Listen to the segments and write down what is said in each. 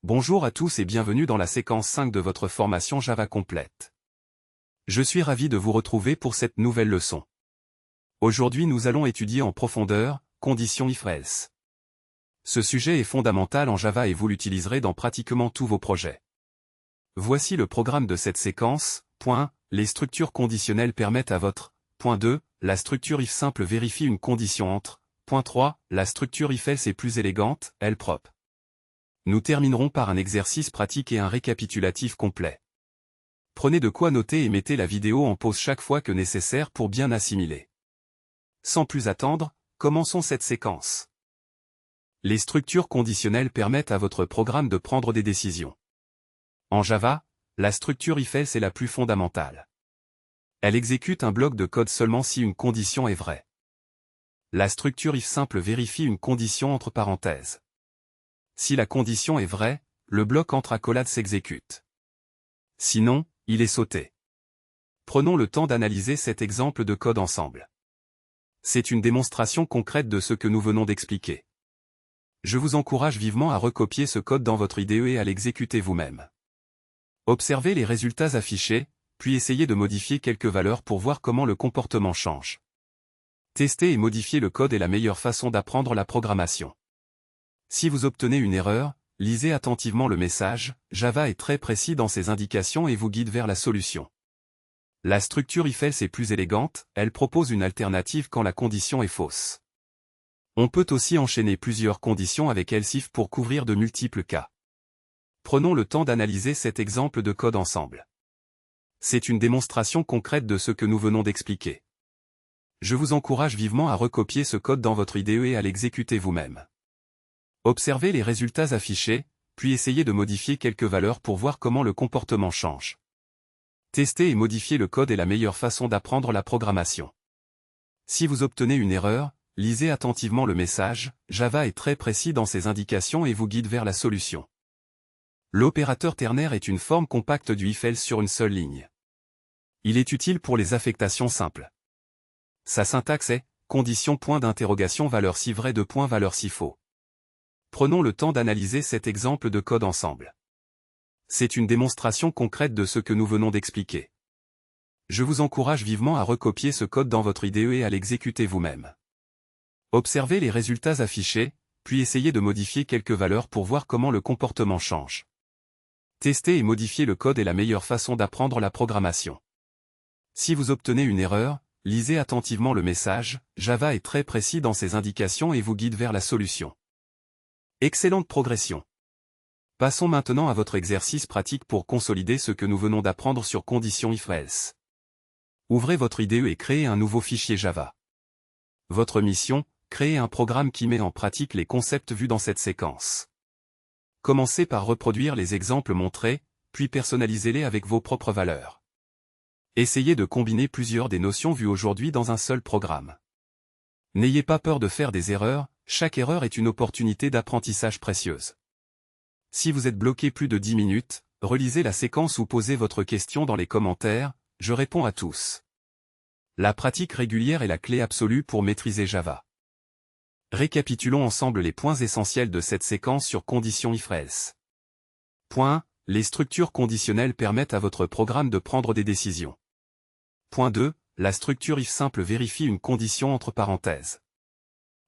Bonjour à tous et bienvenue dans la séquence 5 de votre formation Java complète. Je suis ravi de vous retrouver pour cette nouvelle leçon. Aujourd'hui nous allons étudier en profondeur, conditions if-else. Ce sujet est fondamental en Java et vous l'utiliserez dans pratiquement tous vos projets. Voici le programme de cette séquence. Les structures conditionnelles permettent à votre. 2. La structure if simple vérifie une condition entre. 3. La structure if-else est plus élégante, elle propre. Nous terminerons par un exercice pratique et un récapitulatif complet. Prenez de quoi noter et mettez la vidéo en pause chaque fois que nécessaire pour bien assimiler. Sans plus attendre, commençons cette séquence. Les structures conditionnelles permettent à votre programme de prendre des décisions. En Java, la structure if-else est la plus fondamentale. Elle exécute un bloc de code seulement si une condition est vraie. La structure if simple vérifie une condition entre parenthèses. Si la condition est vraie, le bloc entre accolades s'exécute. Sinon, il est sauté. Prenons le temps d'analyser cet exemple de code ensemble. C'est une démonstration concrète de ce que nous venons d'expliquer. Je vous encourage vivement à recopier ce code dans votre IDE et à l'exécuter vous-même. Observez les résultats affichés, puis essayez de modifier quelques valeurs pour voir comment le comportement change. Tester et modifier le code est la meilleure façon d'apprendre la programmation. Si vous obtenez une erreur, lisez attentivement le message. Java est très précis dans ses indications et vous guide vers la solution. La structure if-else est plus élégante, elle propose une alternative quand la condition est fausse. On peut aussi enchaîner plusieurs conditions avec else if pour couvrir de multiples cas. Prenons le temps d'analyser cet exemple de code ensemble. C'est une démonstration concrète de ce que nous venons d'expliquer. Je vous encourage vivement à recopier ce code dans votre IDE et à l'exécuter vous-même. Observez les résultats affichés, puis essayez de modifier quelques valeurs pour voir comment le comportement change. Tester et modifier le code est la meilleure façon d'apprendre la programmation. Si vous obtenez une erreur, lisez attentivement le message. Java est très précis dans ses indications et vous guide vers la solution. L'opérateur ternaire est une forme compacte du if-else sur une seule ligne. Il est utile pour les affectations simples. Sa syntaxe est condition point d'interrogation valeur si vrai de point valeur si faux. Prenons le temps d'analyser cet exemple de code ensemble. C'est une démonstration concrète de ce que nous venons d'expliquer. Je vous encourage vivement à recopier ce code dans votre IDE et à l'exécuter vous-même. Observez les résultats affichés, puis essayez de modifier quelques valeurs pour voir comment le comportement change. Tester et modifier le code est la meilleure façon d'apprendre la programmation. Si vous obtenez une erreur, lisez attentivement le message. Java est très précis dans ses indications et vous guide vers la solution. Excellente progression. Passons maintenant à votre exercice pratique pour consolider ce que nous venons d'apprendre sur conditions if-else. Ouvrez votre IDE et créez un nouveau fichier Java. Votre mission, créer un programme qui met en pratique les concepts vus dans cette séquence. Commencez par reproduire les exemples montrés, puis personnalisez-les avec vos propres valeurs. Essayez de combiner plusieurs des notions vues aujourd'hui dans un seul programme. N'ayez pas peur de faire des erreurs, chaque erreur est une opportunité d'apprentissage précieuse. Si vous êtes bloqué plus de 10 minutes, relisez la séquence ou posez votre question dans les commentaires, je réponds à tous. La pratique régulière est la clé absolue pour maîtriser Java. Récapitulons ensemble les points essentiels de cette séquence sur conditions if-else. Les structures conditionnelles permettent à votre programme de prendre des décisions. 2. La structure if simple vérifie une condition entre parenthèses.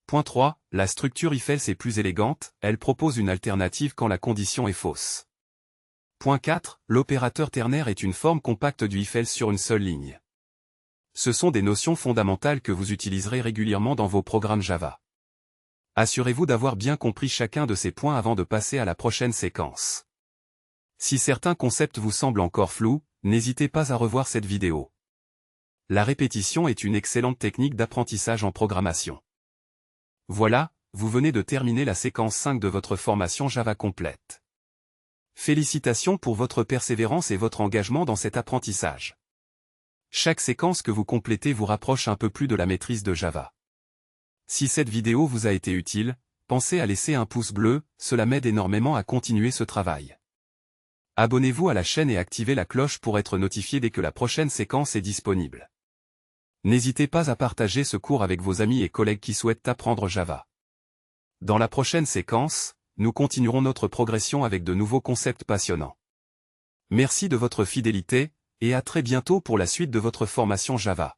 3. La structure if-else est plus élégante, elle propose une alternative quand la condition est fausse. 4. L'opérateur ternaire est une forme compacte du if-else sur une seule ligne. Ce sont des notions fondamentales que vous utiliserez régulièrement dans vos programmes Java. Assurez-vous d'avoir bien compris chacun de ces points avant de passer à la prochaine séquence. Si certains concepts vous semblent encore flous, n'hésitez pas à revoir cette vidéo. La répétition est une excellente technique d'apprentissage en programmation. Voilà, vous venez de terminer la séquence 5 de votre formation Java complète. Félicitations pour votre persévérance et votre engagement dans cet apprentissage. Chaque séquence que vous complétez vous rapproche un peu plus de la maîtrise de Java. Si cette vidéo vous a été utile, pensez à laisser un pouce bleu, cela m'aide énormément à continuer ce travail. Abonnez-vous à la chaîne et activez la cloche pour être notifié dès que la prochaine séquence est disponible. N'hésitez pas à partager ce cours avec vos amis et collègues qui souhaitent apprendre Java. Dans la prochaine séquence, nous continuerons notre progression avec de nouveaux concepts passionnants. Merci de votre fidélité, et à très bientôt pour la suite de votre formation Java.